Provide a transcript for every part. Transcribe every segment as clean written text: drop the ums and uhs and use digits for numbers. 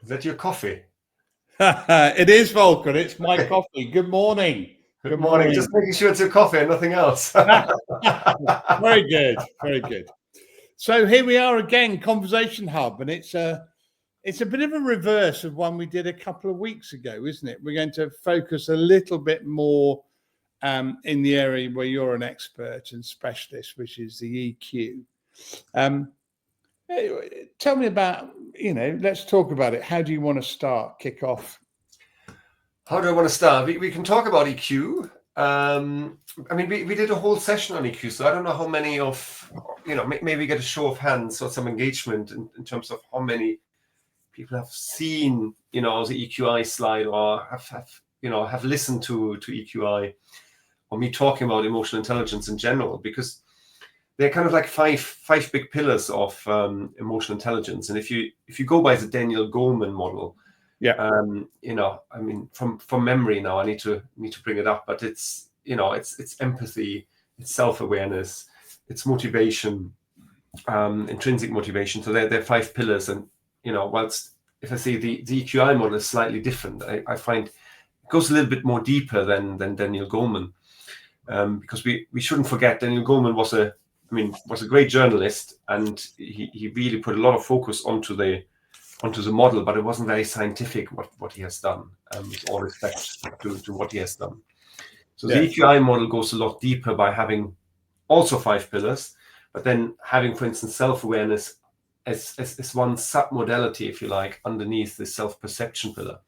Is that your coffee? It is, Volker. It's my coffee. Good morning. Good morning. Just making sure it's your coffee and nothing else. Very good. Very good. So here we are again, Conversation Hub, and it's a bit of a reverse of one we did a couple of weeks ago, isn't it? We're going to focus a little bit more in the area where you're an expert and specialist, which is the EQ. Tell me about, let's talk about it. How do you want to kick off? How do I want to start? We can talk about EQ. We did a whole session on EQ, so I don't know how many of, maybe get a show of hands or some engagement in terms of how many people have seen, the EQi slide or have listened to EQi or me talking about emotional intelligence in general, because they're kind of like five big pillars of emotional intelligence. And if you go by the Daniel Goleman model, from memory now, I need to bring it up, but it's empathy, it's self-awareness, it's motivation, intrinsic motivation. So they're five pillars. And whilst if I say the EQi model is slightly different, I find it goes a little bit more deeper than Daniel Goleman, because we shouldn't forget Daniel Goleman was a great journalist, and he really put a lot of focus onto the model, but it wasn't very scientific what he has done, with all respect to what he has done. So the EQi model goes a lot deeper by having also five pillars, but then having, for instance, self-awareness as one sub-modality, if you like, underneath the self-perception pillar.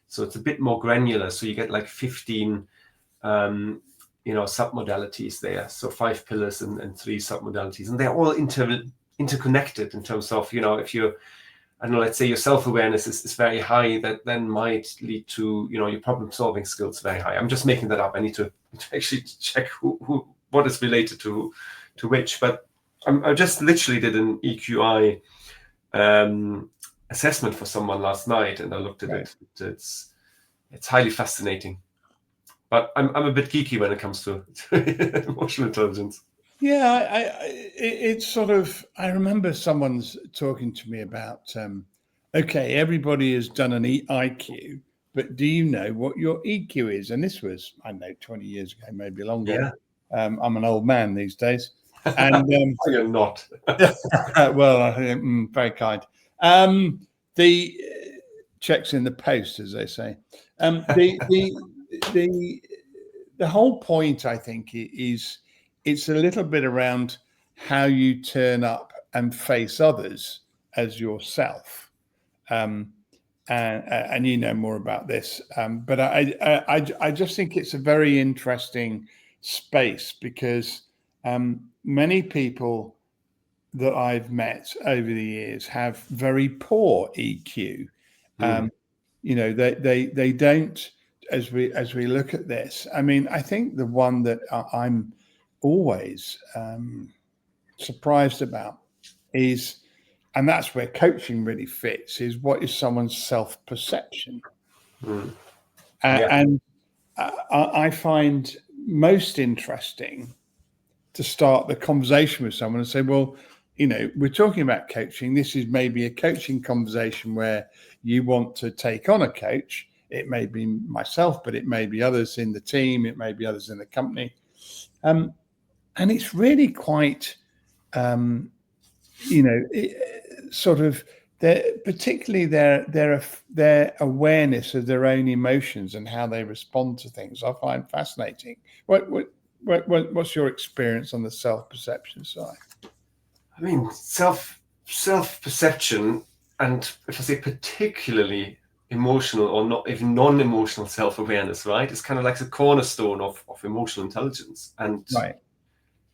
So it's a bit more granular. So you get like 15 sub-modalities there. So 5 pillars and 3 sub-modalities. And they're all interconnected in terms of, if you're, let's say your self-awareness is very high, that then might lead to, your problem-solving skills very high. I'm just making that up. I need to actually check what is related to which. But I just literally did an EQi assessment for someone last night, and I looked at it. It's highly fascinating. But I'm a bit geeky when it comes to emotional intelligence. Yeah, it's sort of, I remember someone's talking to me about, okay, everybody has done an IQ, but do you know what your EQ is? And this was, I don't know, 20 years ago, maybe longer. Yeah. I'm an old man these days. And you're not. Well, I think, very kind. The checks in the post, as they say. The whole point, I think, is it's a little bit around how you turn up and face others as yourself. And you know more about this. But I just think it's a very interesting space, because many people that I've met over the years have very poor EQ. They don't. As we look at this, I think the one that I'm always surprised about is, and that's where coaching really fits, is what is someone's self-perception. And I find most interesting to start the conversation with someone and say, well, we're talking about coaching. This is maybe a coaching conversation where you want to take on a coach. It may be myself, but it may be others in the team. It may be others in the company. And it's really quite, particularly their awareness of their own emotions and how they respond to things, I find fascinating. What's your experience on the self-perception side? Self-perception, and if I say particularly emotional or not even non-emotional self-awareness, right, it's kind of like the cornerstone of emotional intelligence. And right,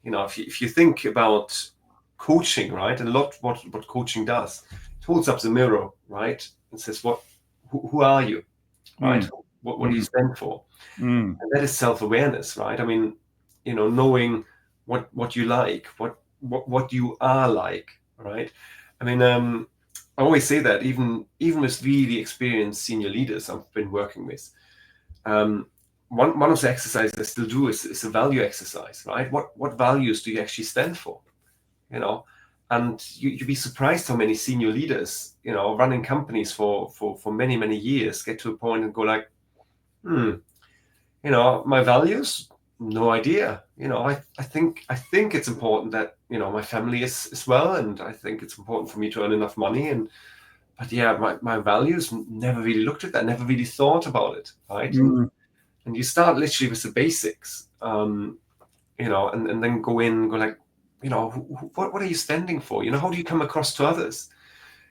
if you think about coaching, right, and a lot what coaching does, it holds up the mirror, right, and says, who are you, right? What do you stand for? And that is self-awareness, right? Knowing what you like, what you are like, right? I always say that even with really experienced senior leaders I've been working with, one of the exercises I still do is a value exercise, right? What values do you actually stand for? And you'd be surprised how many senior leaders, running companies for many, many years, get to a point and go like, my values, no idea. I think it's important that, my family is well, and I think it's important for me to earn enough money. But yeah, my values, never really looked at that, never really thought about it, right? And you start literally with the basics, and then go like, what are you standing for? How do you come across to others?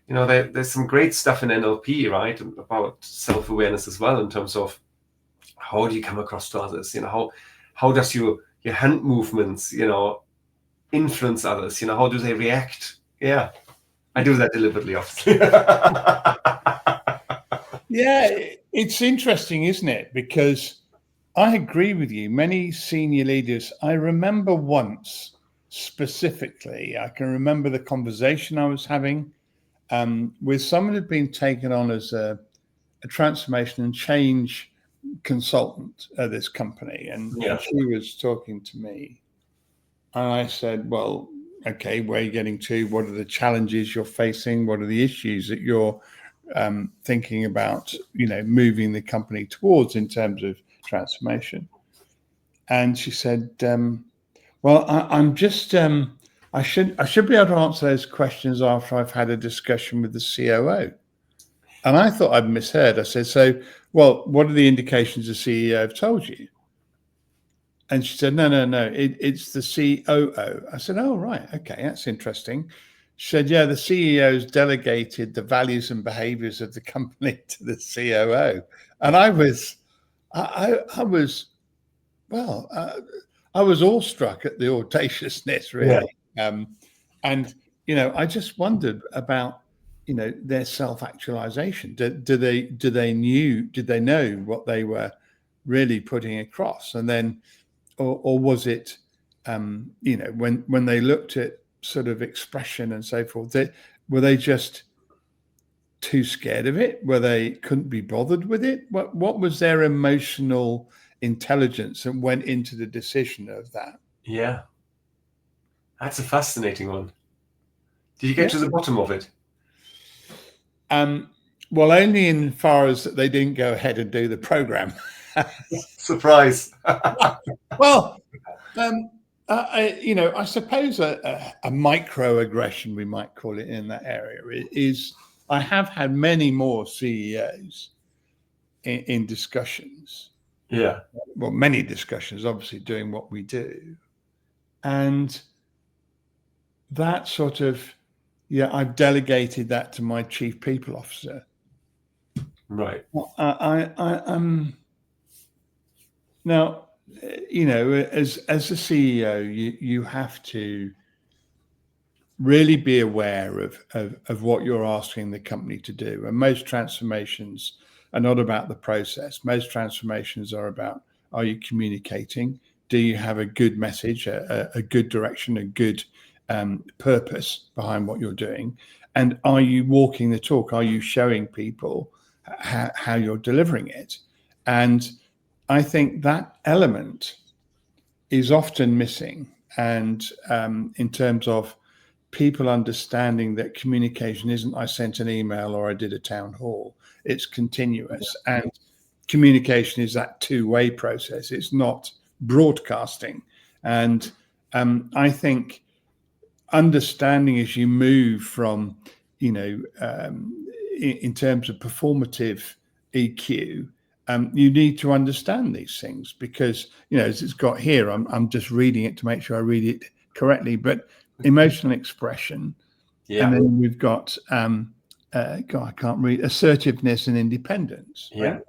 There's some great stuff in NLP, right, about self-awareness as well, in terms of how do you come across to others? How does your hand movements, influence others? How do they react? Yeah, I do that deliberately, obviously. Yeah, it's interesting, isn't it? Because I agree with you. Many senior leaders, I remember once specifically, I can remember the conversation I was having with someone who'd been taken on as a transformation and change consultant at this company. And she was talking to me. And I said, well, okay, where are you getting to? What are the challenges you're facing? What are the issues that you're thinking about, moving the company towards in terms of transformation? And she said, well, I'm just, I should be able to answer those questions after I've had a discussion with the COO. And I thought I'd misheard. I said, so, well, what are the indications the CEO have told you? And she said, no, it's the COO. I said, oh, right. Okay, that's interesting. She said, yeah, the CEO's delegated the values and behaviors of the company to the COO. And I was awestruck at the audaciousness, really. Yeah. And, I just wondered about, their self-actualization. Did they know what they were really putting across? And then, or was it, when they looked at sort of expression and so forth, were they just too scared of it? Were they couldn't be bothered with it? What was their emotional intelligence that went into the decision of that? Yeah, that's a fascinating one. Did you get to the bottom of it? Well, only in far as they didn't go ahead and do the program. Surprise. Well, I suppose a microaggression, we might call it in that area, is I have had many more CEOs in discussions. Yeah. Well, many discussions, obviously doing what we do. And that sort of, I've delegated that to my chief people officer. Right. I'm now, as a CEO, you have to really be aware of what you're asking the company to do. And most transformations are not about the process. Most transformations are about, are you communicating? Do you have a good message, a good direction, a good purpose behind what you're doing? And are you walking the talk? Are you showing people how you're delivering it? And I think that element is often missing. And in terms of people understanding that communication isn't I sent an email or I did a town hall, it's continuous. Yeah. And communication is that two-way process. It's not broadcasting. And I think understanding as you move from, in terms of performative EQ, you need to understand these things because, as it's got here, I'm just reading it to make sure I read it correctly, but emotional expression. Yeah. And then we've got, I can't read, assertiveness and independence. Yeah. Right?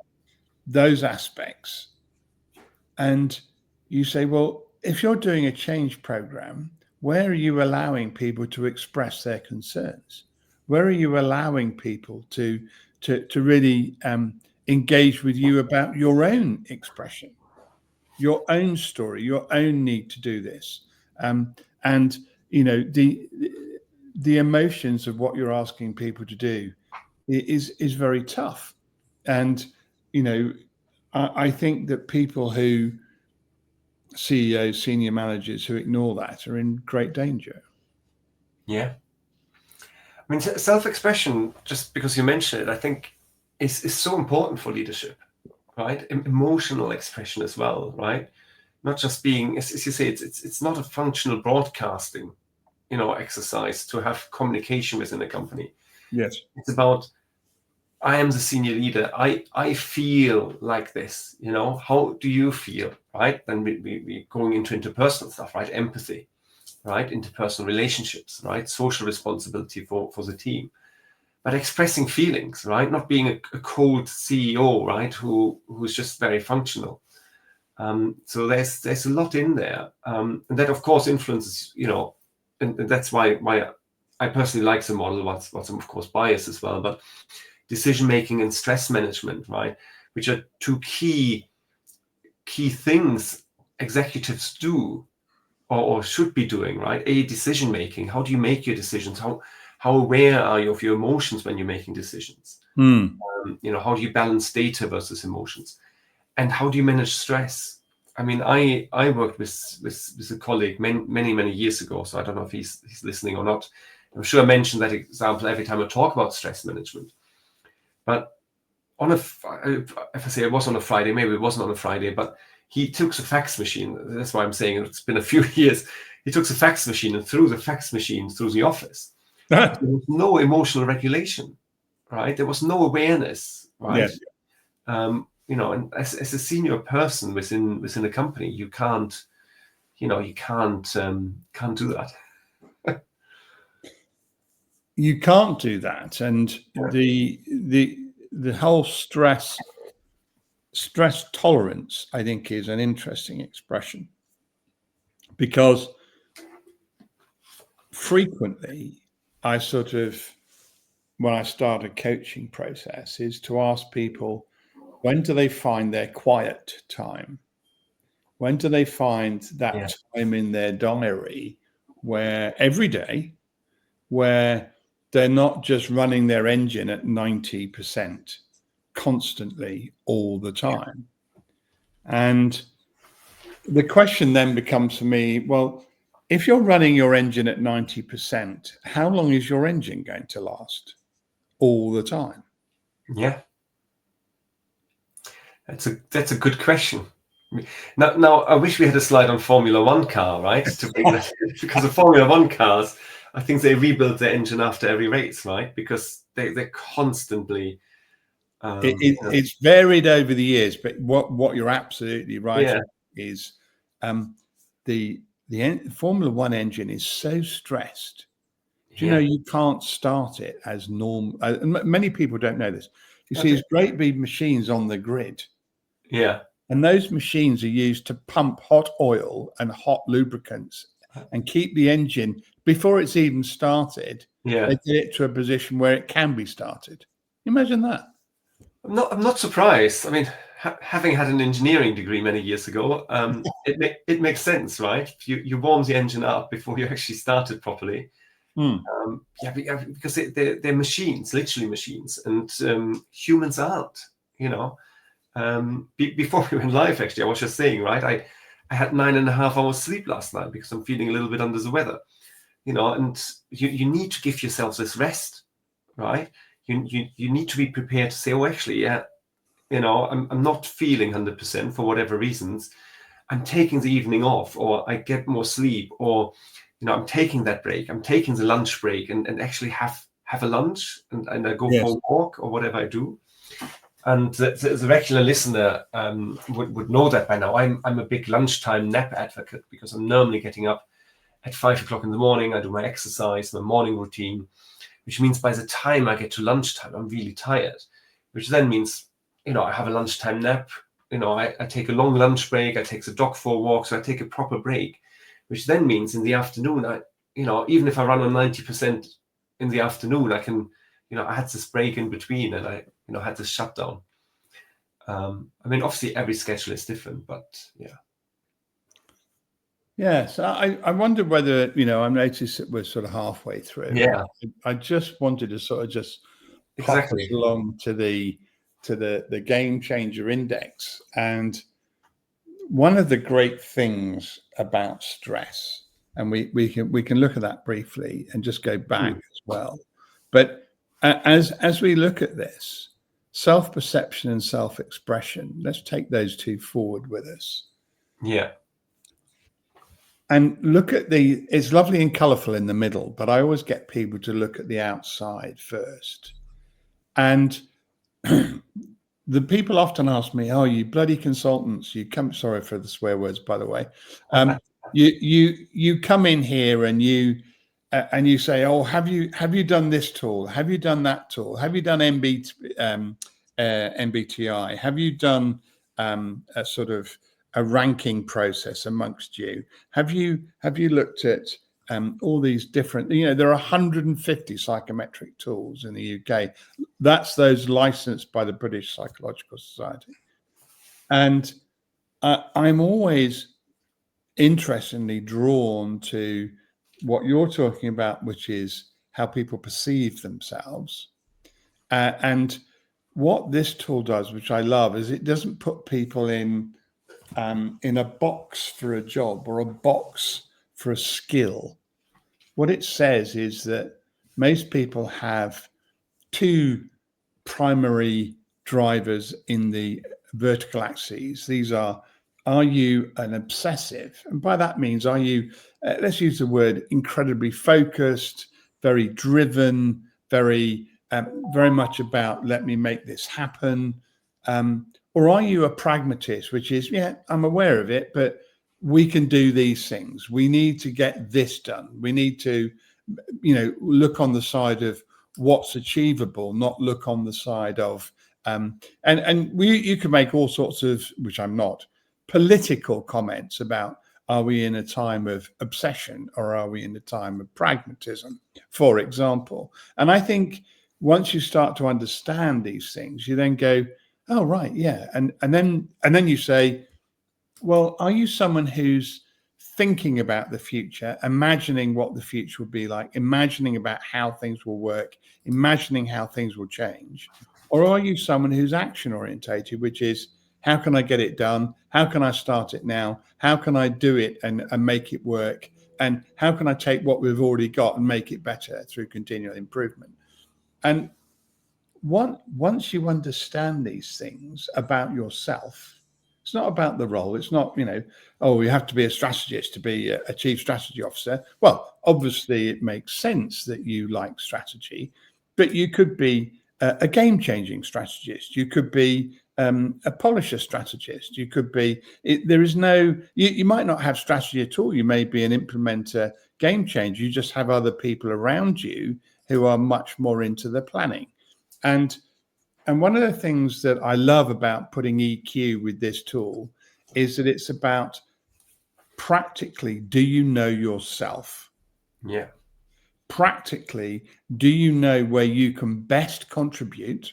Those aspects. And you say, well, if you're doing a change program, where are you allowing people to express their concerns? Where are you allowing people to really engage with you about your own expression, your own story, your own need to do this? And the emotions of what you're asking people to do is very tough. And, I think that people who CEOs, senior managers who ignore that are in great danger. Yeah, I mean, self-expression, just because you mentioned it, I think is so important for leadership, right? Emotional expression as well, right? Not just being, as you say, it's not a functional broadcasting, exercise to have communication within a company. Yes. It's about, I am the senior leader. I feel like this, how do you feel, right? Then we're going into interpersonal stuff, right? Empathy, right? Interpersonal relationships, right? Social responsibility for the team. But expressing feelings, right? Not being a cold CEO, right? Who's just very functional. So there's a lot in there. And that of course influences, and that's why I personally like the model, what's of course biased as well, but decision making and stress management, right? Which are two key things executives do or should be doing, right? Decision making. How do you make your decisions? How aware are you of your emotions when you're making decisions? How do you balance data versus emotions? And how do you manage stress? I mean, I worked with a colleague many years ago, so I don't know if he's listening or not. I'm sure I mentioned that example every time I talk about stress management. But if I say it was on a Friday, maybe it wasn't on a Friday, but he took the fax machine. That's why I'm saying it's been a few years. He took the fax machine and threw the fax machine through the office. There was no emotional regulation, right? There was no awareness, right? Yes. And as a senior person within a company, you can't do that. You can't do that, and the whole stress tolerance, I think, is an interesting expression, because frequently I sort of, when I start a coaching process, is to ask people, when do they find their quiet time? When do they find that time in their diary where every day, where they're not just running their engine at 90% constantly all the time? And the question then becomes for me, well, if you're running your engine at 90%, how long is your engine going to last all the time? Yeah. That's a good question. Now I wish we had a slide on Formula One car, right? To bring that because the Formula One cars, I think they rebuild their engine after every race, right? Because they're constantly. It's varied over the years, but what you're absolutely right on is the Formula One engine is so stressed. Do you know you can't start it as normal? Many people don't know this. You see these great big machines on the grid. Yeah. And those machines are used to pump hot oil and hot lubricants and keep the engine, before it's even started, they get it to a position where it can be started. Imagine that. I'm not surprised. I mean, having had an engineering degree many years ago, it makes sense, right? You warm the engine up before you actually start it properly. Because they're machines, literally machines, and humans aren't. Before we went live, actually, I was just saying, right? I had 9.5 hours sleep last night because I'm feeling a little bit under the weather. And you need to give yourself this rest, right? You need to be prepared to say, oh, actually, I'm not feeling 100% for whatever reasons. I'm taking the evening off, or I get more sleep, or I'm taking that break. I'm taking the lunch break and actually have a lunch and I go for a walk or whatever I do. And the regular listener would know that by now. I'm a big lunchtime nap advocate because I'm normally getting up at 5 o'clock in the morning. I do my exercise, my morning routine, which means by the time I get to lunchtime, I'm really tired, which then means, I have a lunchtime nap. I take a long lunch break. I take the dog for a walk. So I take a proper break, which then means in the afternoon, even if I run on 90% in the afternoon, I can, I had this break in between and I, had this shutdown. I mean, obviously every schedule is different, but yeah. Yes, I wonder whether, I noticed that we're sort of halfway through. Yeah. I just wanted to sort of just pop Exactly. us along to the Game Changer Index. And one of the great things about stress, and we can look at that briefly and just go back as well, But as we look at this, self-perception and self-expression, let's take those two forward with us. Yeah. And look at it's lovely and colorful in the middle, but I always get people to look at the outside first. And the people often ask me, "Oh, you bloody consultants! You come." Sorry for the swear words, by the way. You come in here and you say, "Oh, have you done this tool? Have you done that tool? Have you done MBTI? Have you done a sort of a ranking process amongst you? Have you looked at all these different, there are 150 psychometric tools in the UK. That's those licensed by the British Psychological Society. And I'm always interestingly drawn to what you're talking about, which is how people perceive themselves. And what this tool does, which I love, is it doesn't put people in a box for a job or a box for a skill. What it says is that most people have two primary drivers in the vertical axes. These are you an obsessive? And by that means, are you, let's use the word, incredibly focused, very driven, very much about, let me make this happen? Or are you a pragmatist, which is, yeah, I'm aware of it, but we can do these things. We need to get this done. We need to, look on the side of what's achievable, not look on the side of, you can make all sorts of, which I'm not, political comments about, are we in a time of obsession or are we in a time of pragmatism, for example? And I think once you start to understand these things, you then go, oh, right, yeah. And then you say, well, are you someone who's thinking about the future, imagining what the future will be like, imagining about how things will work, imagining how things will change? Or are you someone who's action orientated, which is, how can I get it done? How can I start it now? How can I do it and make it work? And how can I take what we've already got and make it better through continual improvement? And once you understand these things about yourself, it's not about the role. It's not, oh, you have to be a strategist to be a chief strategy officer. Well, obviously it makes sense that you like strategy, but you could be a game-changing strategist. You could be a polisher strategist. You could be, you might not have strategy at all. You may be an implementer, game changer. You just have other people around you who are much more into the planning. And one of the things that I love about putting EQ with this tool is that it's about practically, do you know yourself? Yeah. Practically, do you know where you can best contribute?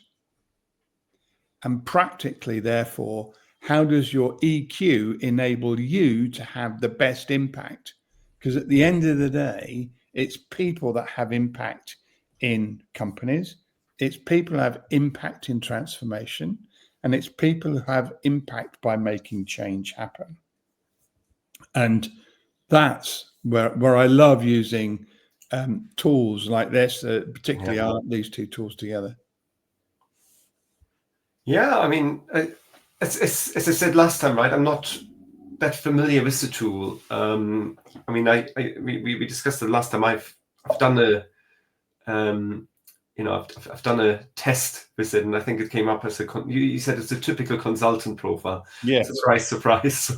And practically, therefore, how does your EQ enable you to have the best impact? Because at the end of the day, it's people that have impact in companies. It's people who have impact in transformation, and it's people who have impact by making change happen. And that's where I love using tools like this, particularly these two tools together. Yeah, I mean, as I said last time, right? I'm not that familiar with the tool. I mean, we discussed it last time. I've done a I've done a test with it, and I think it came up as you said it's a typical consultant profile. Yes. Surprise, surprise.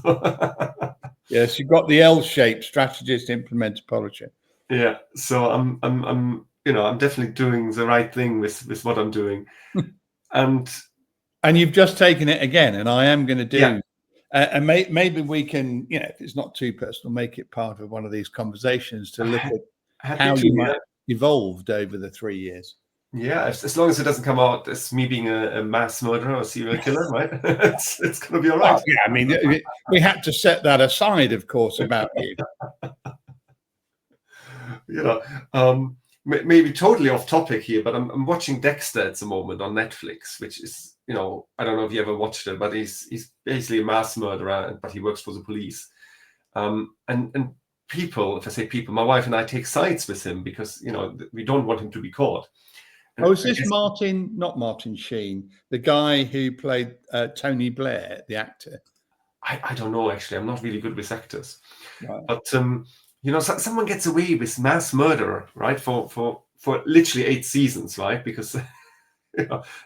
Yes, you've got the L-shaped strategist, implementer, polisher. Yeah. So I'm definitely doing the right thing with what I'm doing. And you've just taken it again, and I am going to do, and maybe we can, if it's not too personal, make it part of one of these conversations to look at how you might have evolved over the 3 years. Yeah, as long as it doesn't come out as me being a mass murderer or serial killer, right? it's going to be all right. Well, yeah, I mean, we had to set that aside, of course, about you. Maybe totally off topic here, but I'm watching Dexter at the moment on Netflix, which is, I don't know if you ever watched it, but he's basically a mass murderer, but he works for the police. And people, if I say people, my wife and I take sides with him because, we don't want him to be caught. And Oh, is I this guess, not Martin Sheen, the guy who played Tony Blair, the actor? I don't know, actually. I'm not really good with actors. Right. But, someone gets away with mass murder, right, for literally 8 seasons, right? Because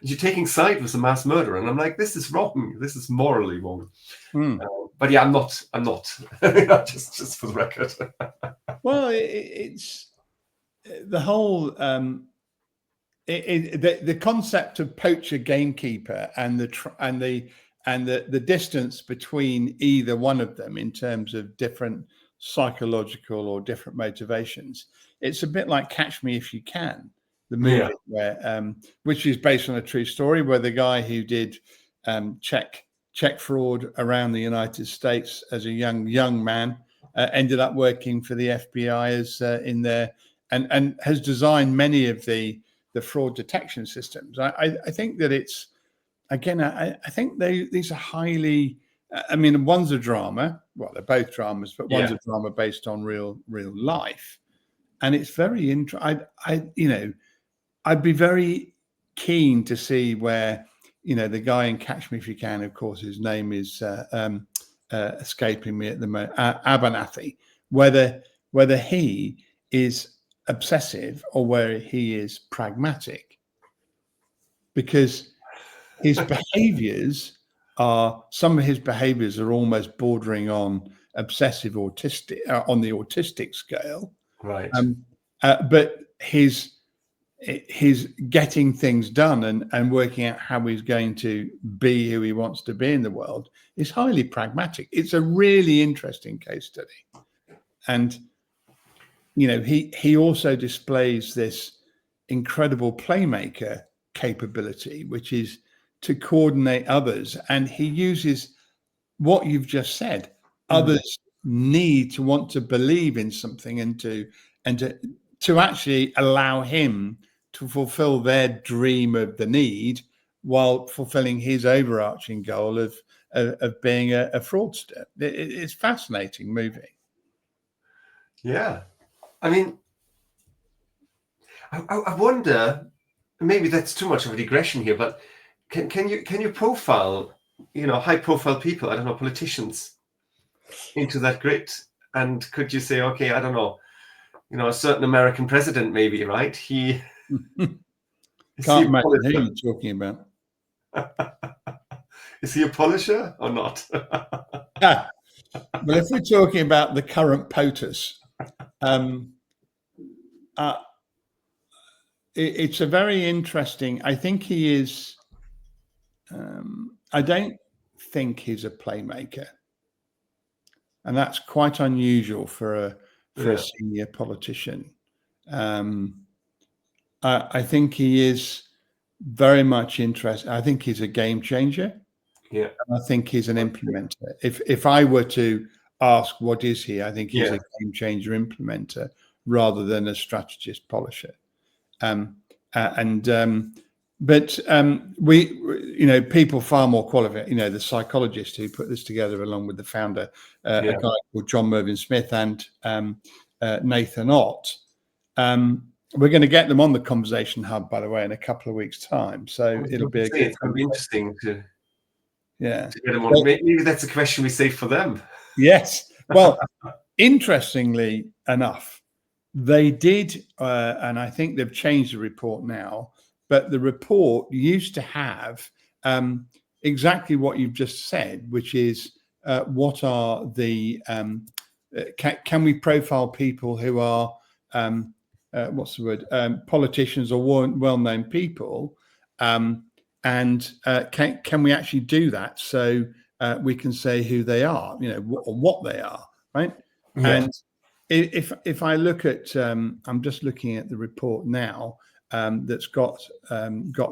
you're taking side with a mass murderer. And I'm like, this is wrong. This is morally wrong. But yeah, I'm not. just for the record. Well, it's the whole the concept of poacher gamekeeper and the distance between either one of them in terms of different psychological or different motivations. It's a bit like Catch Me If You Can, the movie, where which is based on a true story, where the guy who did check fraud around the United States as a young man ended up working for the FBI as in there, and has designed many of the fraud detection systems. I think that it's, again, I think these are highly, I mean, one's a drama. Well, they're both dramas, but one's a drama based on real life, and it's very interesting. I'd be very keen to see where, the guy in Catch Me If You Can, of course, his name is escaping me at the moment, Abernathy, whether he is obsessive or where he is pragmatic, because some of his behaviors are almost bordering on obsessive autistic, on the autistic scale, Right. But his getting things done and working out how he's going to be who he wants to be in the world is highly pragmatic. It's a really interesting case study. And he also displays this incredible playmaker capability, which is to coordinate others. And he uses what you've just said. Others need to want to believe in something and to actually allow him to fulfill their dream of the need while fulfilling his overarching goal of being a fraudster. It's a fascinating movie. Yeah. I mean, I wonder, maybe that's too much of a digression here, but can you profile, high profile people, I don't know, politicians into that grid? And could you say, okay, I don't know, a certain American president, maybe, right? Can't imagine who you're talking about. Is he a polisher or not? Well, if we're talking about the current POTUS, it's a very interesting. I think he is. I don't think he's a playmaker, and that's quite unusual for a senior politician. I think he is very much interested. I think he's a game changer. Yeah. And I think he's an implementer. If I were to ask what is he, I think he's a game changer implementer rather than a strategist polisher. But people far more qualified, the psychologist who put this together along with the founder, a guy called John Mervyn Smith and Nathan Ott. We're going to get them on the Conversation Hub, by the way, in a couple of weeks' time. So it'll be it's going to be interesting to get them on. Maybe that's a question we save for them. Yes. Well, interestingly enough, they did, and I think they've changed the report now, but the report used to have exactly what you've just said, which is what are the, can we profile people who are, politicians or well-known people, and can we actually do that so we can say who they are, or what they are, right? Yeah. And if I look at, I'm just looking at the report now that's got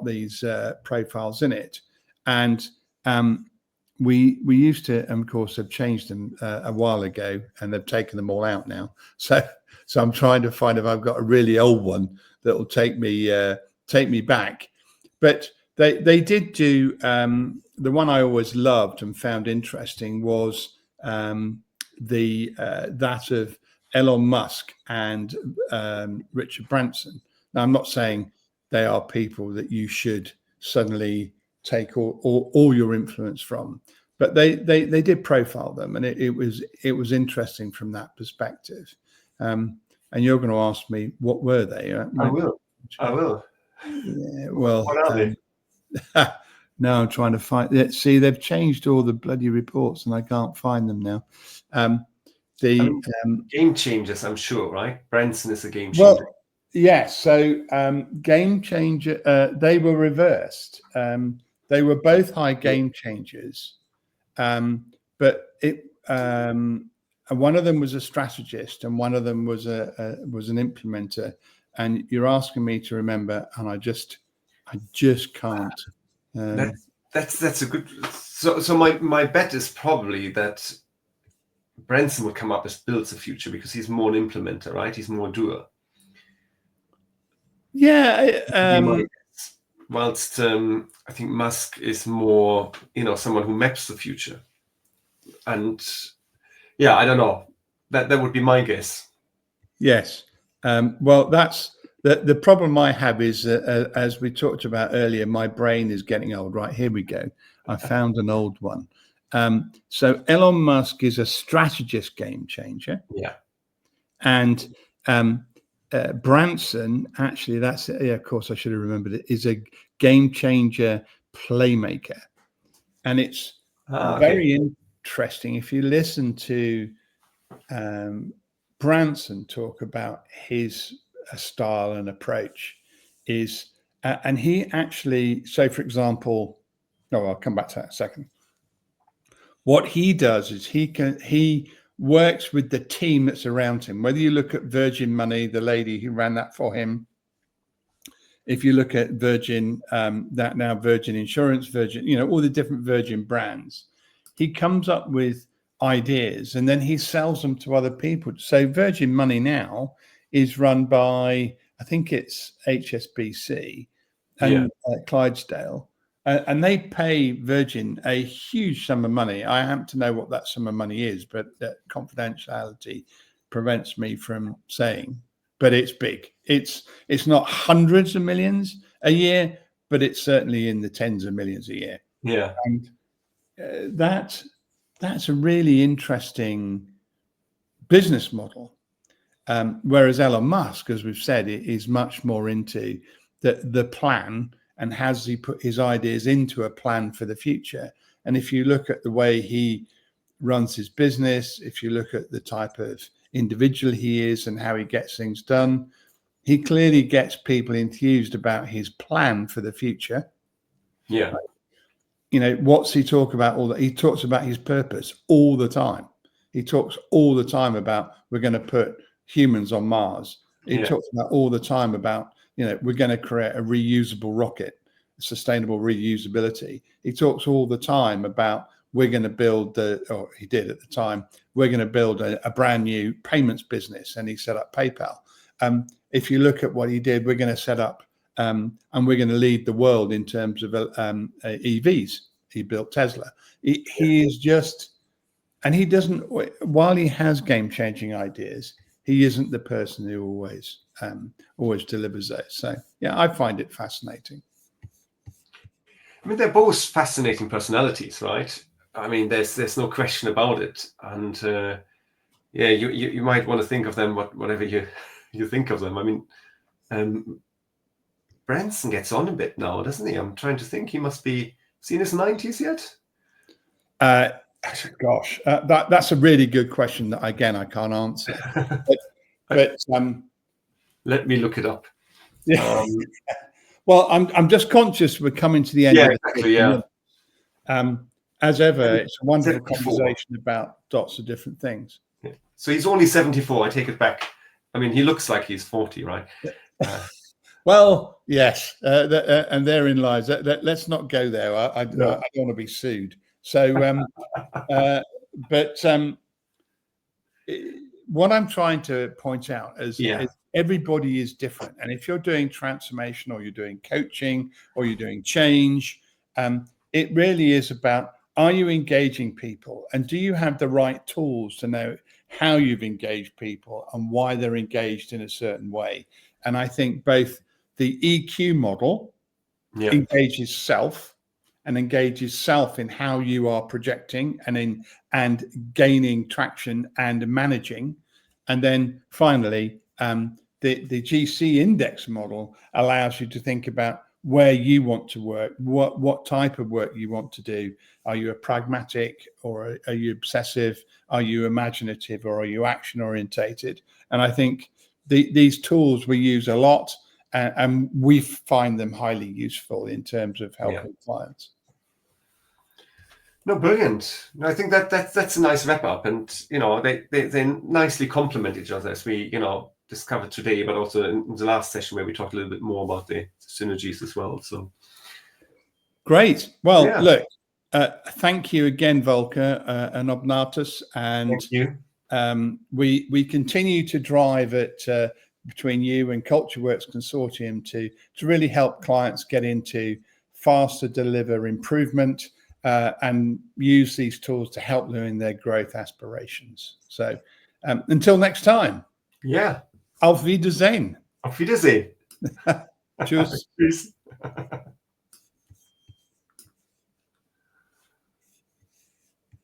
these profiles in it, and we used to, of course, have changed them a while ago, and they've taken them all out now. So I'm trying to find if I've got a really old one that will take me back. But they did do the one I always loved and found interesting was that of Elon Musk and Richard Branson. Now, I'm not saying they are people that you should suddenly take all your influence from, but they did profile them, and it was interesting from that perspective. And you're going to ask me, what were they? I will. Yeah, well, what are they? now I'm trying to find it. See, they've changed all the bloody reports, and I can't find them now. Game changers, I'm sure, right? Branson is a game changer. Well, yes. So game changer. They were reversed. They were both high game changers, but one of them was a strategist, and one of them was an implementer. And you're asking me to remember, and I just can't. That's a good. So my bet is probably that Branson would come up as builds a future, because he's more an implementer, right? He's more a doer. Yeah. Whilst I think Musk is more, someone who maps the future. And yeah, I don't know. That would be my guess. Yes. Well, that's the problem I have is, as we talked about earlier, my brain is getting old. Right, here we go. I found an old one. So Elon Musk is a strategist game changer. Yeah. And Branson, actually, that's it. Yeah, of course, I should have remembered it, is a game changer playmaker. And it's very interesting. If you listen to Branson talk about his style and approach, and he actually, so for example, I'll come back to that in a second. What he does is he works with the team that's around him. Whether you look at Virgin Money, the lady who ran that for him, if you look at Virgin, that now Virgin Insurance, Virgin, all the different Virgin brands, he comes up with ideas and then he sells them to other people. So Virgin Money now is run by, I think it's HSBC and Clydesdale. And they pay Virgin a huge sum of money. I happen to know what that sum of money is, but confidentiality prevents me from saying. But it's big. It's not hundreds of millions a year, but it's certainly in the tens of millions a year. Yeah. And that's a really interesting business model. Whereas Elon Musk, as we've said, is much more into the plan. And has he put his ideas into a plan for the future? And if you look at the way he runs his business, if you look at the type of individual he is and how he gets things done, he clearly gets people enthused about his plan for the future. Yeah. What's he talk about? He talks about his purpose all the time. He talks all the time about we're going to put humans on Mars. He talks about all the time about we're going to create a reusable rocket, sustainable reusability. He talks all the time about we're going to build he did at the time, we're going to build a brand new payments business, and he set up PayPal. If you look at what he did, we're going to set up and we're going to lead the world in terms of EVs. He built Tesla. He is just, and he doesn't, while he has game-changing ideas, he isn't the person who always delivers those. So yeah, I find it fascinating. I mean, they're both fascinating personalities, right? I mean, there's no question about it. And you might want to think of them whatever you think of them. I mean, Branson gets on a bit now, doesn't he? I'm trying to think. He must be in his 90s yet. Gosh, that's a really good question that again I can't answer. But let me look it up. Well, I'm just conscious we're coming to the end. Yeah, exactly. Yeah. As ever, it's a wonderful conversation about lots of different things. Yeah. So he's only 74. I take it back. I mean, he looks like he's 40, right? Well, yes, and therein lies. Let's not go there. I don't want to be sued. So, but what I'm trying to point out is everybody is different. And if you're doing transformation or you're doing coaching or you're doing change, it really is about, are you engaging people? And do you have the right tools to know how you've engaged people and why they're engaged in a certain way. And I think both the EQ model engages self and engages self in how you are projecting and gaining traction and managing. And then finally, the GC index model allows you to think about where you want to work, what type of work you want to do. Are you a pragmatic, or are you obsessive? Are you imaginative, or are you action orientated? And I think these tools we use a lot, and we find them highly useful in terms of helping clients. No, brilliant. No, I think that's a nice wrap up, and they nicely complement each other, as we discovered today, but also in the last session where we talked a little bit more about the synergies as well. So great. Well, look, thank you again, Volker and Obnatus, and thank you. We continue to drive it between you and CultureWorks Consortium to really help clients get into faster deliver improvement and use these tools to help them in their growth aspirations. So until next time. Yeah. Auf Wiedersehen. Auf Wiedersehen. Tschüss. Tschüss.